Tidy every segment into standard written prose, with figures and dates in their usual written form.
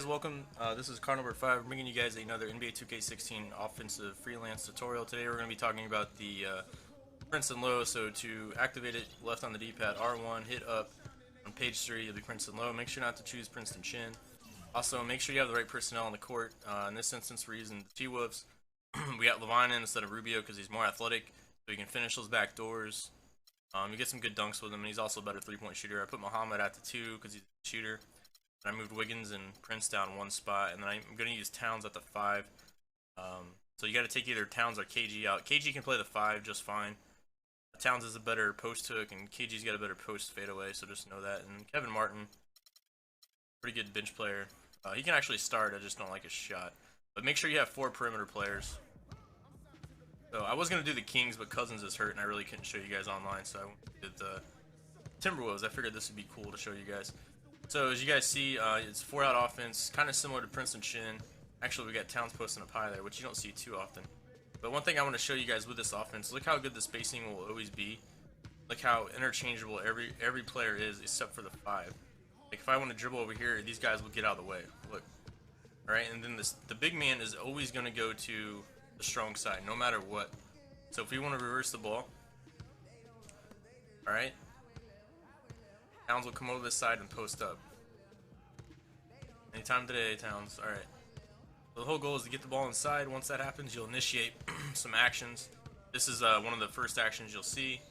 Welcome. This is car number 5. Bringing you guys another NBA 2K16 offensive freelance tutorial. Today we're going to be talking about the Princeton low. So to activate it, left on the D-pad, R1, hit up on page 3. It'll be Princeton low. Make sure not to choose Princeton Chin. Also, make sure you have the right personnel on the court. In this instance, we're using the T-Wolves. We got Levine in instead of Rubio because he's more athletic, so he can finish those back doors. You get some good dunks with him, and he's also a better three-point shooter. I put Muhammad at the 2 because he's a shooter. I moved Wiggins and Prince down one spot, and then I'm going to use Towns at the 5. So you got to take either Towns or KG out. KG can play the 5 just fine. Towns is a better post hook, and KG's got a better post fadeaway, so just know that. And Kevin Martin, pretty good bench player. He can actually start, I just don't like his shot. But make sure you have 4 perimeter players. So I was going to do the Kings, but Cousins is hurt, and I really couldn't show you guys online, so I did the Timberwolves. I figured this would be cool to show you guys. So as you guys see, it's 4-out offense, kind of similar to Princeton Chin. Actually, we got Towns posting up high there, which you don't see too often. But one thing I want to show you guys with this offense, look how good the spacing will always be. Look how interchangeable every player is, except for the 5. Like if I want to dribble over here, these guys will get out of the way. Look, all right, and then the big man is always going to go to the strong side, no matter what. So if we want to reverse the ball, all right. Towns will come over this side and post up. Anytime today, Towns. Alright. So the whole goal is to get the ball inside. Once that happens, you'll initiate some actions. This is one of the first actions you'll see.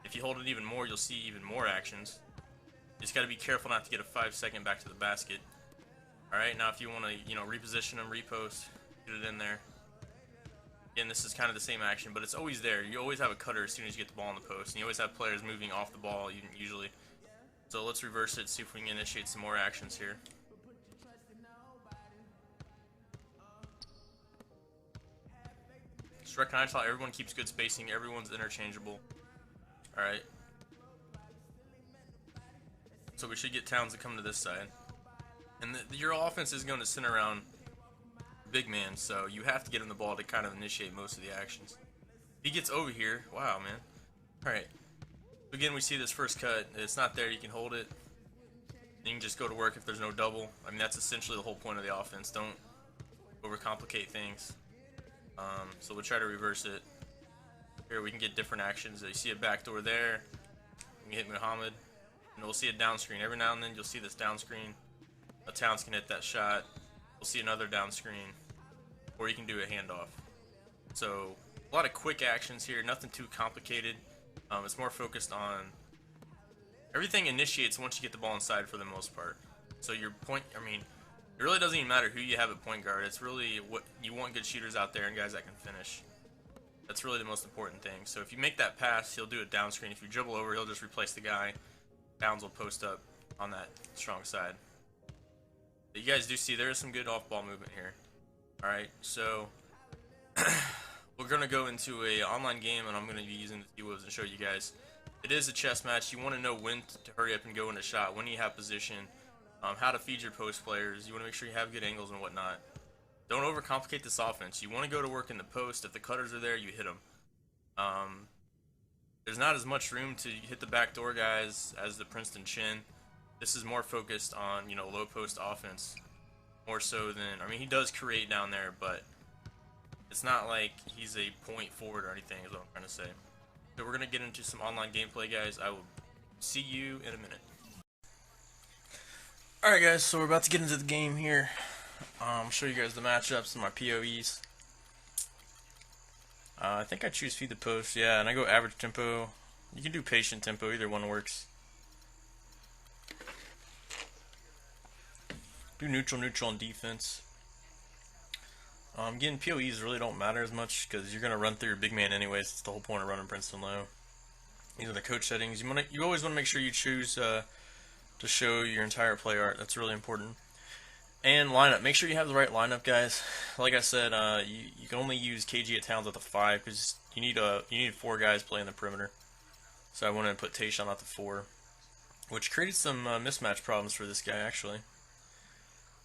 If you hold it even more, you'll see even more actions. You just got to be careful not to get a 5-second back to the basket. Alright, now if you want to, reposition them, repost, get it in there. Again, this is kind of the same action, but it's always there. You always have a cutter as soon as you get the ball in the post. And you always have players moving off the ball, usually. So let's reverse it, see if we can initiate some more actions here. Just recognize how everyone keeps good spacing, everyone's interchangeable. Alright. So we should get Towns to come to this side. And your offense is going to center around big man, so you have to get him the ball to kind of initiate most of the actions. If he gets over here, wow, man. Alright. Again, we see this first cut. It's not there. You can hold it. You can just go to work if there's no double. I mean, that's essentially the whole point of the offense. Don't overcomplicate things. So we'll try to reverse it. Here we can get different actions. You see a backdoor there. You can hit Muhammad. And we'll see a down screen. Every now and then you'll see this down screen. Towns can hit that shot. We'll see another down screen. Or you can do a handoff. So a lot of quick actions here. Nothing too complicated. It's more focused on everything initiates once you get the ball inside for the most part. So your point, I mean, it really doesn't even matter who you have at point guard. It's really what you want, good shooters out there and guys that can finish. That's really the most important thing. So if you make that pass, he'll do it down screen. If you dribble over, he'll just replace the guy. Downs will post up on that strong side. But you guys do see there is some good off-ball movement here. All right, so we're going to go into a online game, and I'm going to be using the T-Wolves and show you guys. It is a chess match. You want to know when to hurry up and go into shot, when you have position, how to feed your post players. You want to make sure you have good angles and whatnot. Don't overcomplicate this offense. You want to go to work in the post. If the cutters are there, you hit them. There's not as much room to hit the backdoor guys as the Princeton Chin. This is more focused on, low post offense. More so than, I mean, he does create down there, but it's not like he's a point forward or anything, is what I'm trying to say. So we're going to get into some online gameplay, guys. I will see you in a minute. Alright, guys, so we're about to get into the game here. I'll show you guys the matchups and my POEs. I think I choose feed the post, yeah, and I go average tempo. You can do patient tempo, either one works. Do neutral on defense. Getting POEs really don't matter as much because you're going to run through your big man anyways. It's the whole point of running Princeton low. These are the coach settings. You always want to make sure you choose to show your entire play art. That's really important. And lineup. Make sure you have the right lineup, guys. Like I said, you can only use KG at Towns at the 5 because you need 4 guys playing the perimeter. So I wanted to put Tayshaun at the 4, which created some mismatch problems for this guy actually.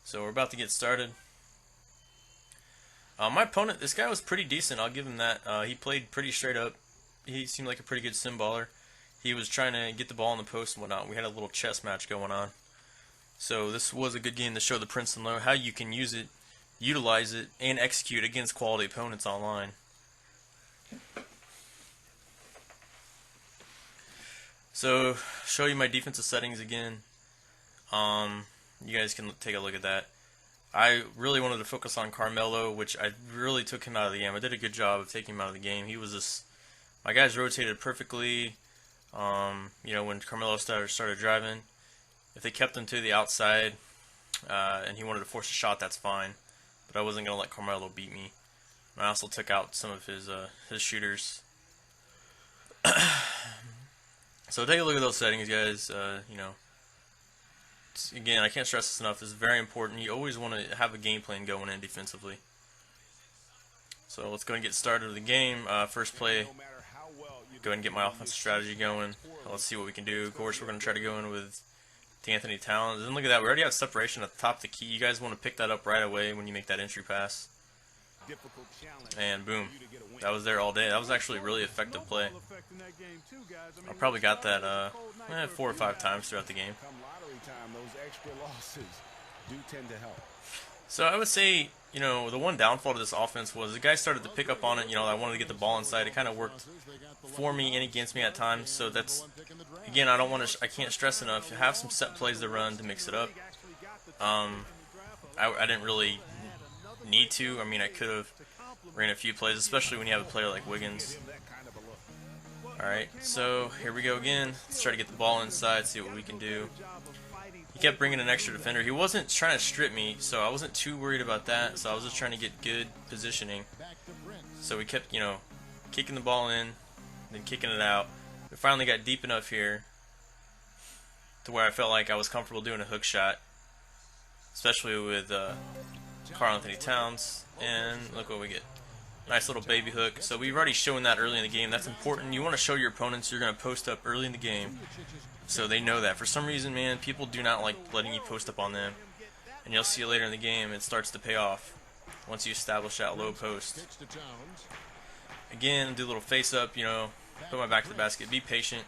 So we're about to get started. My opponent, this guy was pretty decent, I'll give him that. He played pretty straight up. He seemed like a pretty good sim baller. He was trying to get the ball in the post and whatnot. We had a little chess match going on. So this was a good game to show the Princeton Low how you can use it, utilize it, and execute against quality opponents online. So, show you my defensive settings again. You guys can take a look at that. I really wanted to focus on Carmelo, which I really took him out of the game. I did a good job of taking him out of the game. He was just, my guys rotated perfectly. You know, when Carmelo started driving, if they kept him to the outside and he wanted to force a shot, that's fine. But I wasn't gonna let Carmelo beat me. And I also took out some of his shooters. So take a look at those settings, guys. You know, again, I can't stress this enough. This is very important. You always want to have a game plan going in defensively. So let's go and get started with the game. First play, go ahead and get my offensive strategy going. Let's see what we can do. Of course, we're going to try to go in with Anthony Towns. And look at that. We already have separation at the top of the key. You guys want to pick that up right away when you make that entry pass. And boom. That was there all day. That was actually a really effective play. I probably got that 4 or 5 times throughout the game. So I would say, you know, the one downfall to this offense was the guys started to pick up on it. You know, I wanted to get the ball inside. It kind of worked for me and against me at times. So that's, again, I can't stress enough. Have some set plays to run to mix it up. I didn't really need to. I mean, I could have ran a few plays, especially when you have a player like Wiggins. Alright, so here we go again. Let's try to get the ball inside, see what we can do. He kept bringing an extra defender. He wasn't trying to strip me, so I wasn't too worried about that. So I was just trying to get good positioning. So we kept, you know, kicking the ball in, then kicking it out. We finally got deep enough here to where I felt like I was comfortable doing a hook shot, especially with Karl Anthony Towns. And look what we get. Nice little baby hook. So we've already shown that early in the game. That's important. You want to show your opponents you're going to post up early in the game so they know that. For some reason, man, people do not like letting you post up on them. And you'll see later in the game, it starts to pay off once you establish that low post. Again, do a little face up, you know, put my back to the basket, be patient.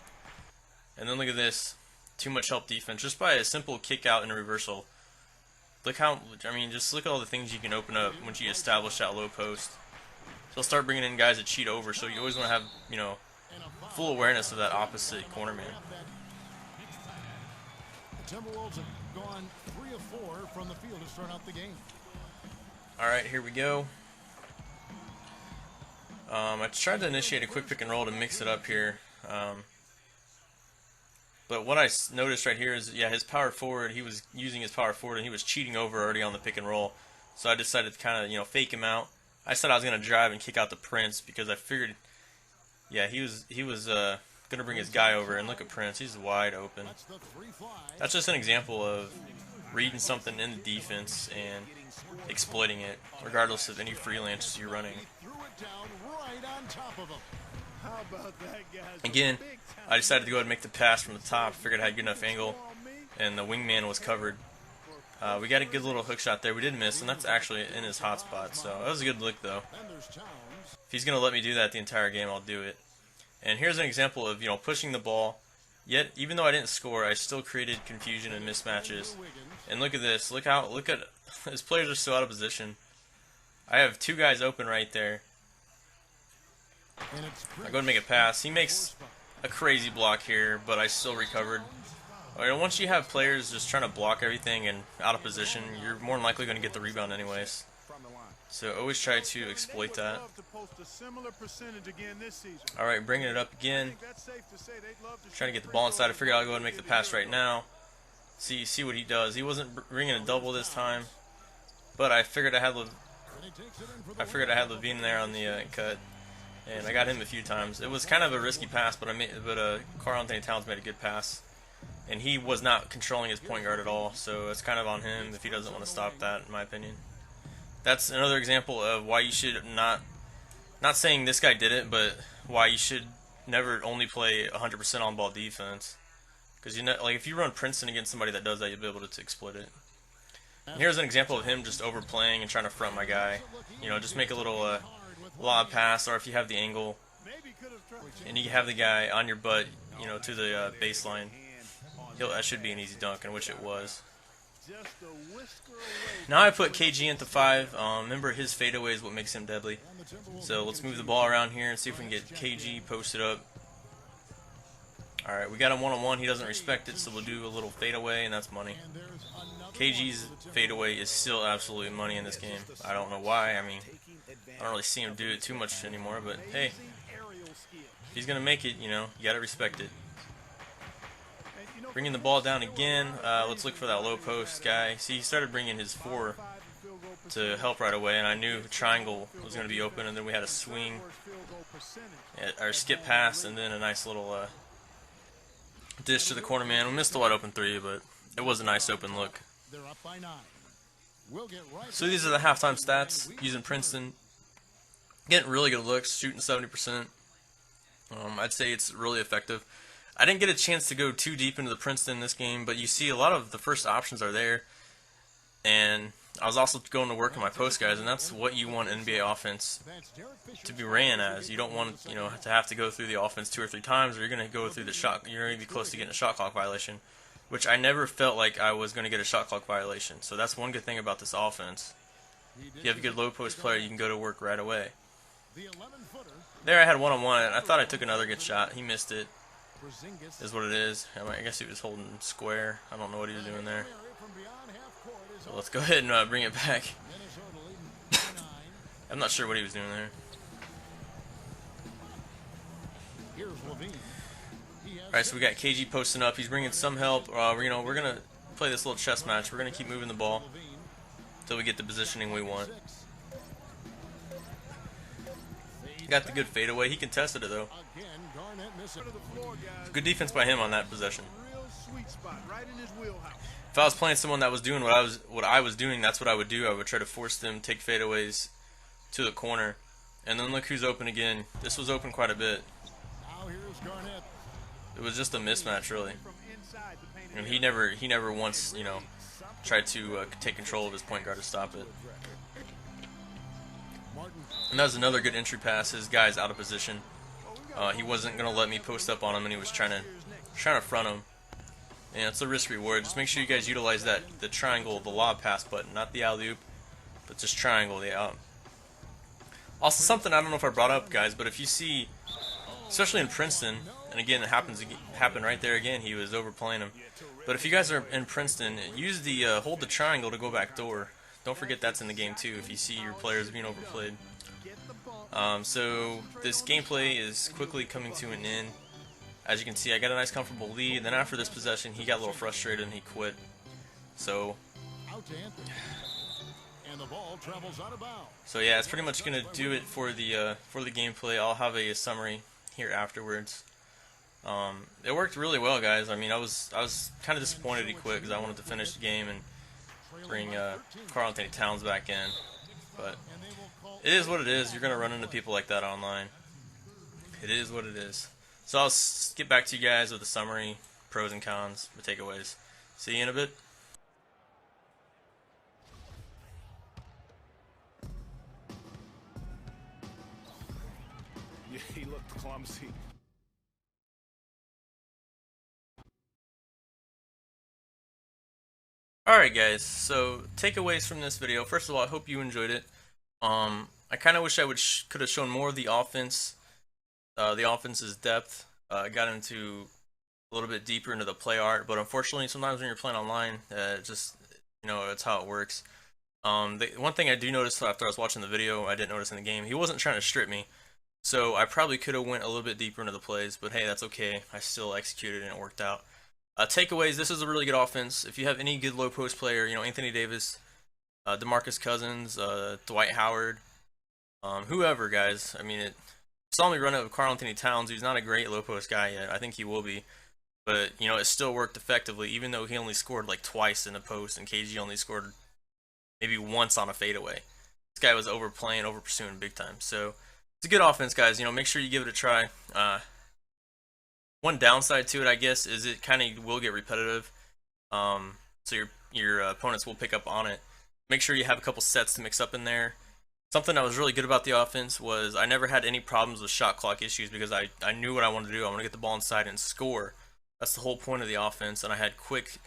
And then look at this. Too much help defense. Just by a simple kick out and a reversal. Look how, I mean, just look at all the things you can open up once you establish that low post. So I'll start bringing in guys that cheat over, so you always want to have, you know, full awareness of that opposite corner man. The Timberwolves have gone 3 of 4 from the field to start out the game. Alright, here we go. I tried to initiate a quick pick and roll to mix it up here. But what I noticed right here is, yeah, his power forward, he was using his power forward and he was cheating over already on the pick and roll. So I decided to kind of, you know, fake him out. I said I was going to drive and kick out the Prince because I figured, yeah, he was going to bring his guy over, and look at Prince, he's wide open. That's just an example of reading something in the defense and exploiting it, regardless of any freelance you're running. Again, I decided to go ahead and make the pass from the top, figured I had good enough angle, and the wingman was covered. We got a good little hook shot there. We did miss, and that's actually in his hot spot. So that was a good look, though. If he's going to let me do that the entire game, I'll do it. And here's an example of, you know, pushing the ball. Yet, even though I didn't score, I still created confusion and mismatches. And look at this. Look at his players are so out of position. I have 2 guys open right there. I go and make a pass. He makes a crazy block here, but I still recovered. Once you have players just trying to block everything and out of position, you're more than likely going to get the rebound anyways. So always try to exploit that. Alright, bringing it up again. Trying to get the ball inside. I figured I'll go ahead and make the pass right now. See what he does. He wasn't bringing a double this time, but I figured I had Levine there on the cut, and I got him a few times. It was kind of a risky pass, but Karl Anthony Towns made a good pass. And he was not controlling his point guard at all, so it's kind of on him if he doesn't want to stop that, in my opinion. That's another example of why you should not saying this guy did it, but why you should never only play 100% on-ball defense. Because, you know, like, if you run Princeton against somebody that does that, you'll be able to exploit it. And here's an example of him just overplaying and trying to front my guy. You know, just make a little lob pass, or if you have the angle, and you have the guy on your butt, you know, to the baseline. That should be an easy dunk, in which it was. Now I put KG into 5. Remember, his fadeaway is what makes him deadly. So let's move the ball around here and see if we can get KG posted up. Alright, we got him one-on-one. He doesn't respect it, so we'll do a little fadeaway, and that's money. KG's fadeaway is still absolutely money in this game. I don't know why. I mean, I don't really see him do it too much anymore, but hey, if he's going to make it, you know, you got to respect it. Bringing the ball down again. Let's look for that low post guy. See, he started bringing his 4 to help right away, and I knew the triangle was going to be open, and then we had a swing, or skip pass, and then a nice little dish to the corner man. We missed a wide open 3, but it was a nice open look. So these are the halftime stats using Princeton. Getting really good looks, shooting 70%. I'd say it's really effective. I didn't get a chance to go too deep into the Princeton in this game, but you see a lot of the first options are there. And I was also going to work on my post guys, and that's what you want NBA offense to be ran as. You don't want, you know, to have to go through the offense 2 or 3 times, or you're going to go through the shot. You're going to be close to getting a shot clock violation, which I never felt like I was going to get a shot clock violation. So that's one good thing about this offense. If you have a good low post player, you can go to work right away. There I had one-on-one, and I thought I took another good shot. He missed it. Is what it is. I guess he was holding square. I don't know what he was doing there. So let's go ahead and bring it back. I'm not sure what he was doing there. Alright, so we got KG posting up. He's bringing some help. You know, we're going to play this little chess match. We're going to keep moving the ball until we get the positioning we want. Got the good fadeaway. He contested it, though. Good defense by him on that possession. If I was playing someone that was doing what I was doing, that's what I would do. I would try to force them to take fadeaways to the corner. And then look who's open again. This was open quite a bit. It was just a mismatch, really. And he never once, you know, tried to take control of his point guard to stop it. And that was another good entry pass. His guy's out of position. He wasn't gonna let me post up on him, and he was trying to front him. And it's a risk reward. Just make sure you guys utilize the triangle, the lob pass button, not the alley-oop, but just triangle. Also, something I don't know if I brought up, guys, but if you see, especially in Princeton, and again it happened right there again. He was overplaying him. But if you guys are in Princeton, use the hold the triangle to go back door. Don't forget that's in the game too. If you see your players being overplayed. So this gameplay is quickly coming to an end. As you can see, I got a nice comfortable lead. Then after this possession, he got a little frustrated and he quit. So yeah, it's pretty much gonna do it for the gameplay. I'll have a summary here afterwards. It worked really well, guys. I mean, I was kind of disappointed he quit because I wanted to finish the game and bring Karl Anthony Towns back in, but it is what it is. You're gonna run into people like that online. It is what it is. So I'll get back to you guys with a summary, pros and cons, the takeaways. See you in a bit. Yeah, he looked clumsy. Alright guys, so takeaways from this video. First of all, I hope you enjoyed it. I kind of wish I could have shown more of the offense, the offense's depth. Got into a little bit deeper into the play art, but unfortunately, sometimes when you're playing online, just, you know, it's how it works. One thing I do notice after I was watching the video, I didn't notice in the game, he wasn't trying to strip me. So I probably could have went a little bit deeper into the plays, but hey, that's okay. I still executed and it worked out. Takeaways, this is a really good offense. If you have any good low post player, you know, Anthony Davis, DeMarcus Cousins, Dwight Howard, whoever, guys. I mean, saw me run it with Karl Anthony Towns, who's not a great low post guy yet. I think he will be. But, you know, it still worked effectively, even though he only scored like twice in a post, and KG only scored maybe once on a fadeaway. This guy was overplaying, over-pursuing big time. So, it's a good offense, guys. You know, make sure you give it a try. One downside to it, I guess, is it kind of will get repetitive. So your opponents will pick up on it. Make sure you have a couple sets to mix up in there. Something that was really good about the offense was I never had any problems with shot clock issues because I knew what I wanted to do. I want to get the ball inside and score. That's the whole point of the offense, and I had quick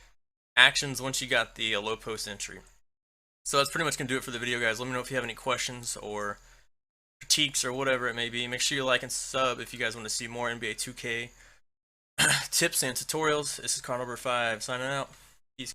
actions once you got the low post entry. So that's pretty much going to do it for the video, guys. Let me know if you have any questions or critiques or whatever it may be. Make sure you like and sub if you guys want to see more NBA 2K tips and tutorials. This is car number 5 signing out. Peace.